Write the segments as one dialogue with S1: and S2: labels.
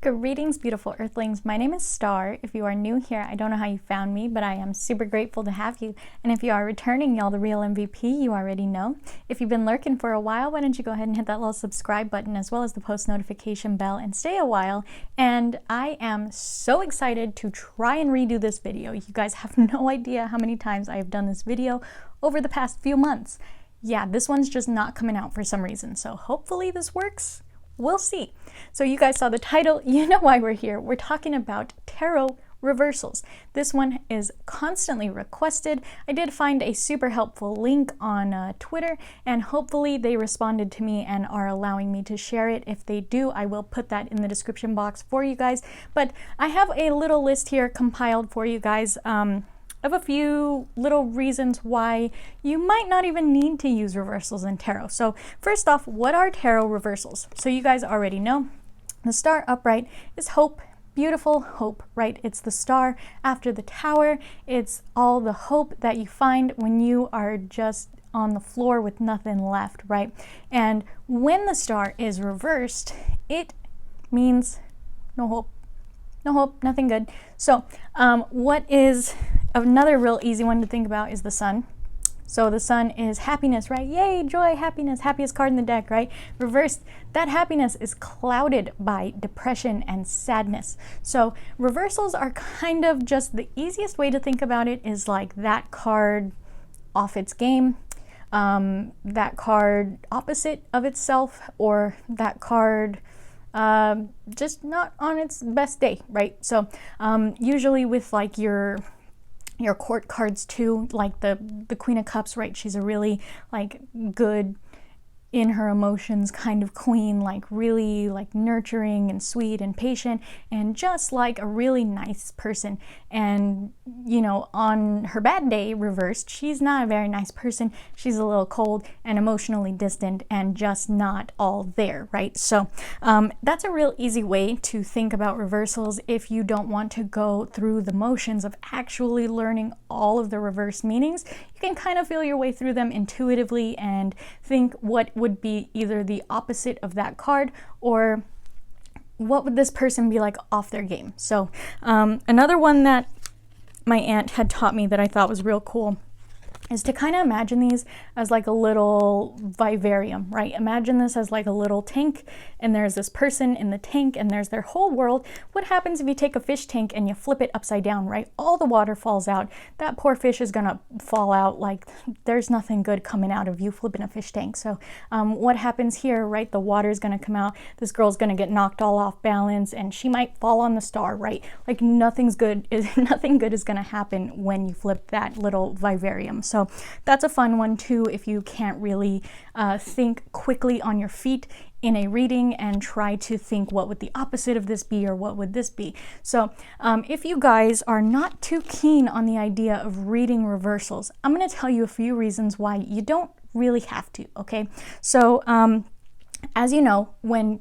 S1: Greetings, beautiful earthlings. My name is Star. If you are new here, I don't know how you found me, but I am super grateful to have you. And if you are returning, y'all the real MVP, you already know. If you've been lurking for a while, why don't you go ahead and hit that little subscribe button as well as the post notification bell and stay a while. And I am so excited to try and redo this video. You guys have no idea how many times I have done this video over the past few months. Yeah, this one's just not coming out for some reason, so hopefully this works. We'll see. So you guys saw the title, you know why we're here. We're talking about tarot reversals. This one is constantly requested. I did find a super helpful link on Twitter, and hopefully they responded to me and are allowing me to share it. If they do, I will put that in the description box for you guys. But I have a little list here compiled for you guys of a few little reasons why you might not even need to use reversals in tarot. So first off, what are tarot reversals? So you guys already know the star upright is hope, beautiful hope, right? It's the star after the tower. It's all the hope that you find when you are just on the floor with nothing left, right? And when the star is reversed, it means no hope. No hope, nothing good. So what is another real easy one to think about is the sun. So the sun is happiness, right? Yay, joy, happiness, happiest card in the deck, right? Reversed, that happiness is clouded by depression and sadness. So reversals are kind of just the easiest way to think about it is like that card off its game, that card opposite of itself, or that card just not on its best day, right? So usually with like your court cards too, like the Queen of Cups, right? She's a really like good in her emotions kind of queen, like really like nurturing and sweet and patient and just like a really nice person. And you know, on her bad day reversed, she's not a very nice person. She's a little cold and emotionally distant and just not all there, right? So that's a real easy way to think about reversals if you don't want to go through the motions of actually learning all of the reverse meanings. You can kind of feel your way through them intuitively and think what would be either the opposite of that card or what would this person be like off their game. So another one that my aunt had taught me that I thought was real cool is to kind of imagine these as like a little vivarium, right? Imagine this as like a little tank and there's this person in the tank and there's their whole world. What happens if you take a fish tank and you flip it upside down, right? All the water falls out. That poor fish is gonna fall out. Like there's nothing good coming out of you flipping a fish tank. So what happens here, right? The water is gonna come out. This girl's gonna get knocked all off balance and she might fall on the star, right? Like nothing good is gonna happen when you flip that little vivarium. So that's a fun one too if you can't really think quickly on your feet in a reading and try to think what would the opposite of this be or what would this be. So if you guys are not too keen on the idea of reading reversals, I'm going to tell you a few reasons why you don't really have to, okay? So as you know, when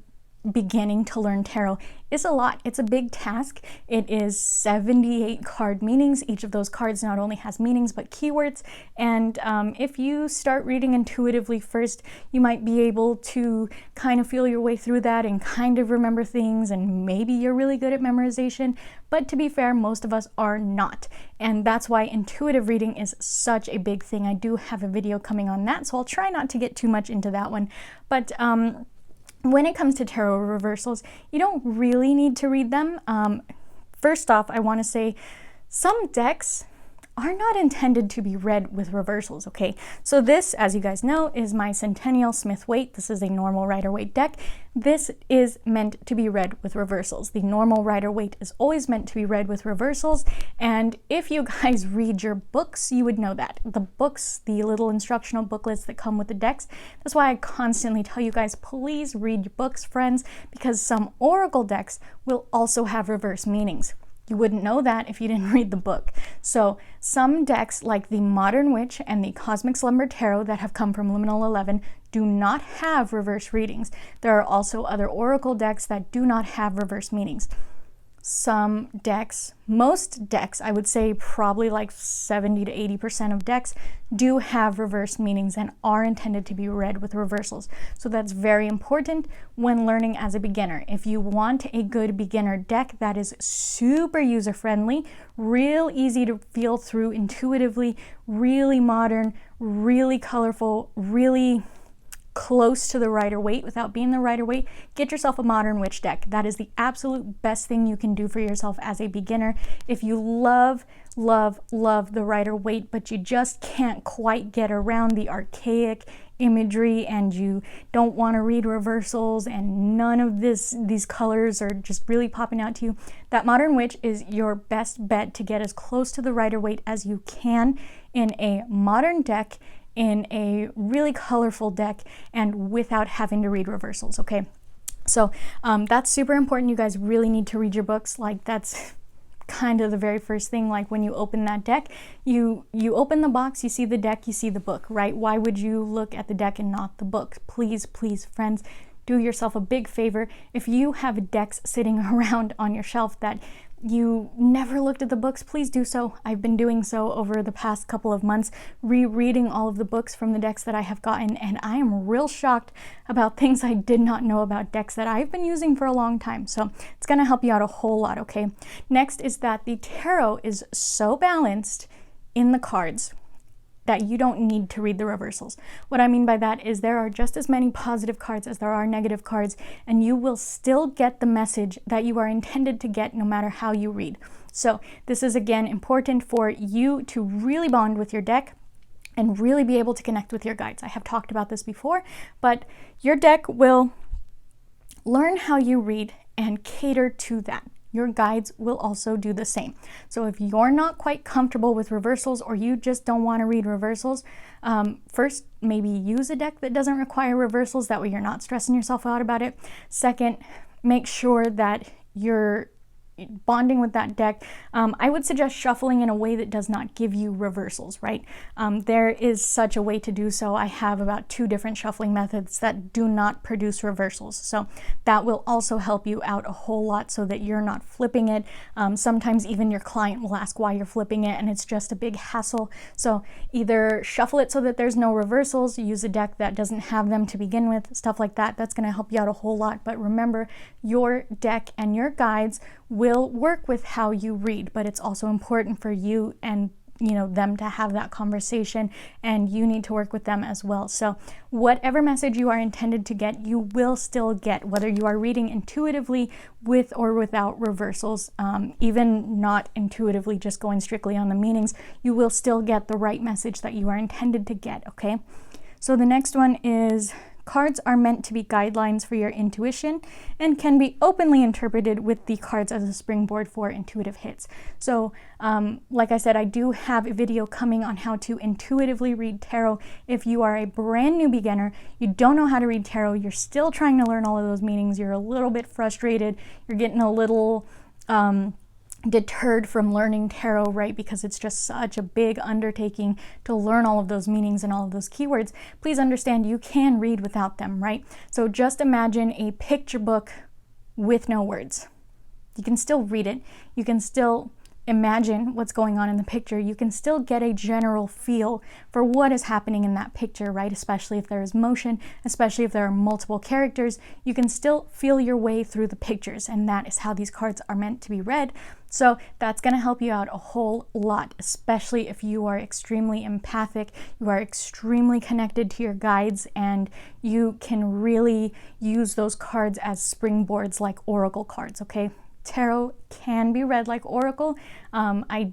S1: beginning to learn tarot is a lot. It's a big task. It is 78 card meanings. Each of those cards not only has meanings but keywords, and if you start reading intuitively first, you might be able to kind of feel your way through that and kind of remember things, and maybe you're really good at memorization, but to be fair, most of us are not, and that's why intuitive reading is such a big thing. I do have a video coming on that, so I'll try not to get too much into that one, but when it comes to tarot reversals, you don't really need to read them. First off, I want to say some decks are not intended to be read with reversals, okay? So this, as you guys know, is my Centennial Smith-Waite. This is a normal Rider-Waite deck. This is meant to be read with reversals. The normal Rider-Waite is always meant to be read with reversals, and if you guys read your books, you would know that. The books, the little instructional booklets that come with the decks, that's why I constantly tell you guys, please read your books, friends, because some oracle decks will also have reverse meanings. You wouldn't know that if you didn't read the book. So some decks like the Modern Witch and the Cosmic Slumber Tarot that have come from Liminal 11 do not have reverse readings. There are also other oracle decks that do not have reverse meanings. some decks, most decks, I would say probably like 70 to 80% of decks do have reverse meanings and are intended to be read with reversals. So that's very important when learning as a beginner. If you want a good beginner deck that is super user-friendly, real easy to feel through intuitively, really modern, really colorful, really close to the Rider-Waite without being the Rider-Waite, get yourself a Modern Witch deck. That is the absolute best thing you can do for yourself as a beginner. If you love the Rider-Waite, but you just can't quite get around the archaic imagery and you don't want to read reversals and none of these colors are just really popping out to you, that Modern Witch is your best bet to get as close to the Rider-Waite as you can in a modern deck, in a really colorful deck, and without having to read reversals, okay? So that's super important. You guys really need to read your books. Like, that's kind of the very first thing. Like, when you open that deck, you open the box, you see the deck, you see the book, right? Why would you look at the deck and not the book? Please, please, friends, do yourself a big favor. If you have decks sitting around on your shelf that you never looked at the books, please do so. I've been doing so over the past couple of months, rereading all of the books from the decks that I have gotten, and I am real shocked about things I did not know about decks that I've been using for a long time. So it's going to help you out a whole lot, okay? Next is that the tarot is so balanced in the cards that you don't need to read the reversals. What I mean by that is there are just as many positive cards as there are negative cards, and you will still get the message that you are intended to get no matter how you read. So this is, again, important for you to really bond with your deck and really be able to connect with your guides. I have talked about this before, but your deck will learn how you read and cater to that. Your guides will also do the same. So if you're not quite comfortable with reversals or you just don't want to read reversals, first, maybe use a deck that doesn't require reversals. That way you're not stressing yourself out about it. Second, make sure that you're bonding with that deck. I would suggest shuffling in a way that does not give you reversals, right? There is such a way to do so. I have about 2 different shuffling methods that do not produce reversals. So that will also help you out a whole lot so that you're not flipping it. Sometimes even your client will ask why you're flipping it and it's just a big hassle. So either shuffle it so that there's no reversals, use a deck that doesn't have them to begin with, stuff like that. That's going to help you out a whole lot. But remember, your deck and your guides will work with how you read, but it's also important for you and them to have that conversation, and you need to work with them as well. So whatever message you are intended to get, you will still get, whether you are reading intuitively with or without reversals, even not intuitively, just going strictly on the meanings, you will still get the right message that you are intended to get, okay? So the next one is, cards are meant to be guidelines for your intuition and can be openly interpreted with the cards as a springboard for intuitive hits. So, like I said, I do have a video coming on how to intuitively read tarot. If you are a brand new beginner, you don't know how to read tarot, you're still trying to learn all of those meanings, you're a little bit frustrated, you're getting a little deterred from learning tarot, right? Because it's just such a big undertaking to learn all of those meanings and all of those keywords. Please understand you can read without them, right? So just imagine a picture book with no words. You can still read it. You can still imagine what's going on in the picture. You can still get a general feel for what is happening in that picture, right? Especially if there is motion, especially if there are multiple characters, you can still feel your way through the pictures, and that is how these cards are meant to be read. So that's going to help you out a whole lot, especially if you are extremely empathic, you are extremely connected to your guides, and you can really use those cards as springboards like oracle cards, okay? Tarot can be read like oracle. I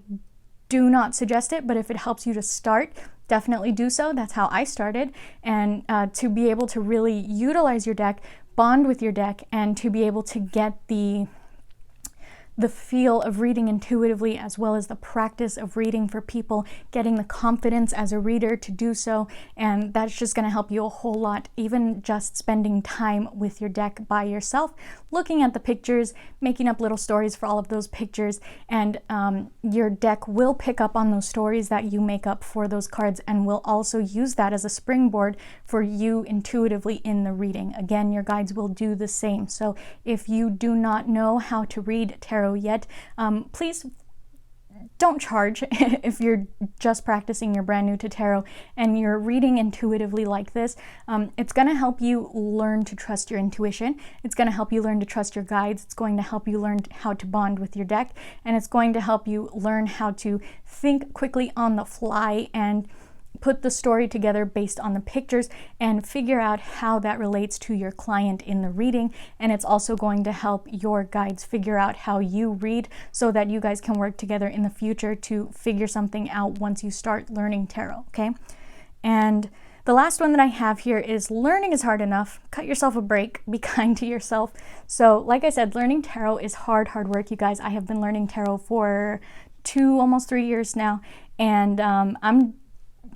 S1: do not suggest it, but if it helps you to start, definitely do so. That's how I started. And to be able to really utilize your deck, bond with your deck, and to be able to get the feel of reading intuitively, as well as the practice of reading for people, getting the confidence as a reader to do so. And that's just going to help you a whole lot, even just spending time with your deck by yourself, looking at the pictures, making up little stories for all of those pictures. And your deck will pick up on those stories that you make up for those cards and will also use that as a springboard for you intuitively in the reading. Again, your guides will do the same. So if you do not know how to read tarot tarot yet, please don't charge if you're just practicing, you're brand new to tarot and you're reading intuitively like this. It's going to help you learn to trust your intuition. It's going to help you learn to trust your guides. It's going to help you learn how to bond with your deck, and it's going to help you learn how to think quickly on the fly and put the story together based on the pictures and figure out how that relates to your client in the reading. And it's also going to help your guides figure out how you read so that you guys can work together in the future to figure something out once you start learning tarot, okay? And the last one that I have here is learning is hard enough. Cut yourself a break. Be kind to yourself. So like I said, learning tarot is hard work, you guys. I have been learning tarot for almost 3 years now, and I'm,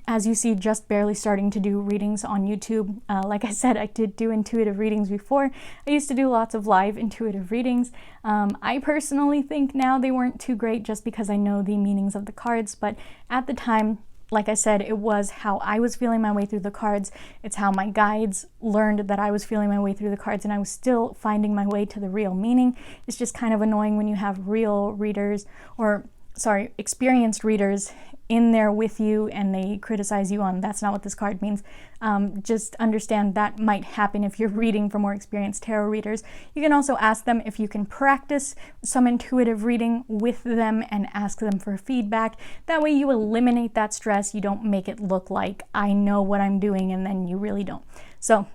S1: as you see, just barely starting to do readings on YouTube. Like I said, I did do intuitive readings before. I used to do lots of live intuitive readings. I personally think now they weren't too great just because I know the meanings of the cards, but at the time, like I said, it was how I was feeling my way through the cards. It's how my guides learned that I was feeling my way through the cards, and I was still finding my way to the real meaning. It's just kind of annoying when you have real readers, or sorry, experienced readers in there with you and they criticize you on that's not what this card means. Just understand that might happen if you're reading for more experienced tarot readers. You can also ask them if you can practice some intuitive reading with them and ask them for feedback. That way you eliminate that stress. You don't make it look like I know what I'm doing and then you really don't. So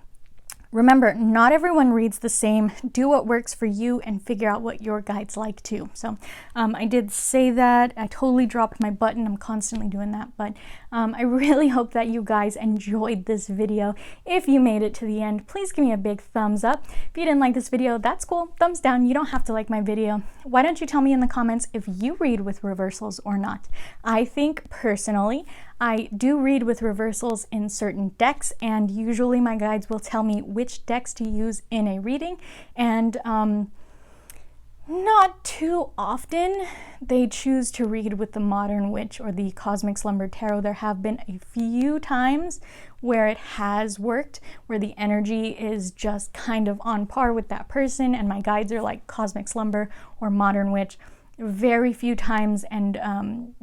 S1: remember, not everyone reads the same. Do what works for you and figure out what your guides like too. So I did say that. I totally dropped my button. I'm constantly doing that. But I really hope that you guys enjoyed this video. If you made it to the end, please give me a big thumbs up. If you didn't like this video, that's cool. Thumbs down. You don't have to like my video. Why don't you tell me in the comments if you read with reversals or not? I think personally, I do read with reversals in certain decks, and usually my guides will tell me which decks to use in a reading, and not too often they choose to read with the Modern Witch or the Cosmic Slumber Tarot. There have been a few times where it has worked, where the energy is just kind of on par with that person, and my guides are like Cosmic Slumber or Modern Witch. Very few times, and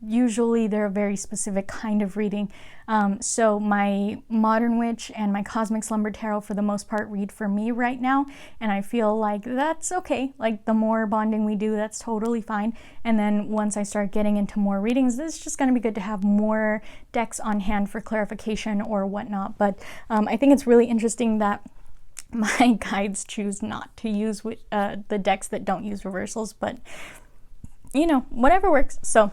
S1: usually they're a very specific kind of reading. So my Modern Witch and my Cosmic Slumber Tarot for the most part read for me right now, and I feel like that's okay. Like the more bonding we do, that's totally fine. And then once I start getting into more readings, it's just going to be good to have more decks on hand for clarification or whatnot. But I think it's really interesting that my guides choose not to use the decks that don't use reversals, but you know, whatever works. So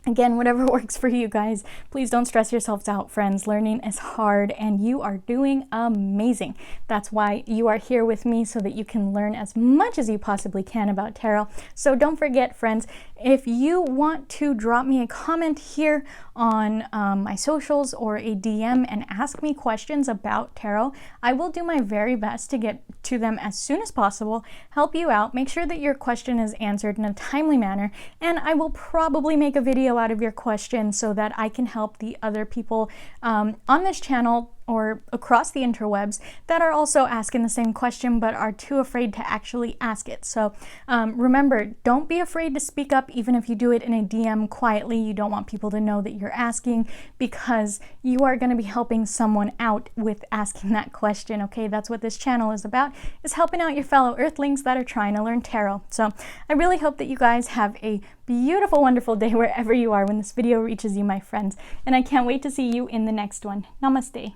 S1: again, whatever works for you guys. Please don't stress yourselves out, friends. Learning is hard and you are doing amazing. That's why you are here with me, so that you can learn as much as you possibly can about tarot. So don't forget, friends, if you want to drop me a comment here on my socials or a DM and ask me questions about tarot, I will do my very best to get to them as soon as possible, help you out, make sure that your question is answered in a timely manner, and I will probably make a video out of your question so that I can help the other people on this channel or across the interwebs that are also asking the same question but are too afraid to actually ask it. So remember, don't be afraid to speak up, even if you do it in a DM quietly. You don't want people to know that you're asking, because you are going to be helping someone out with asking that question, okay? That's what this channel is about, is helping out your fellow Earthlings that are trying to learn tarot. So I really hope that you guys have a beautiful, wonderful day wherever you are when this video reaches you, my friends, and I can't wait to see you in the next one. Namaste.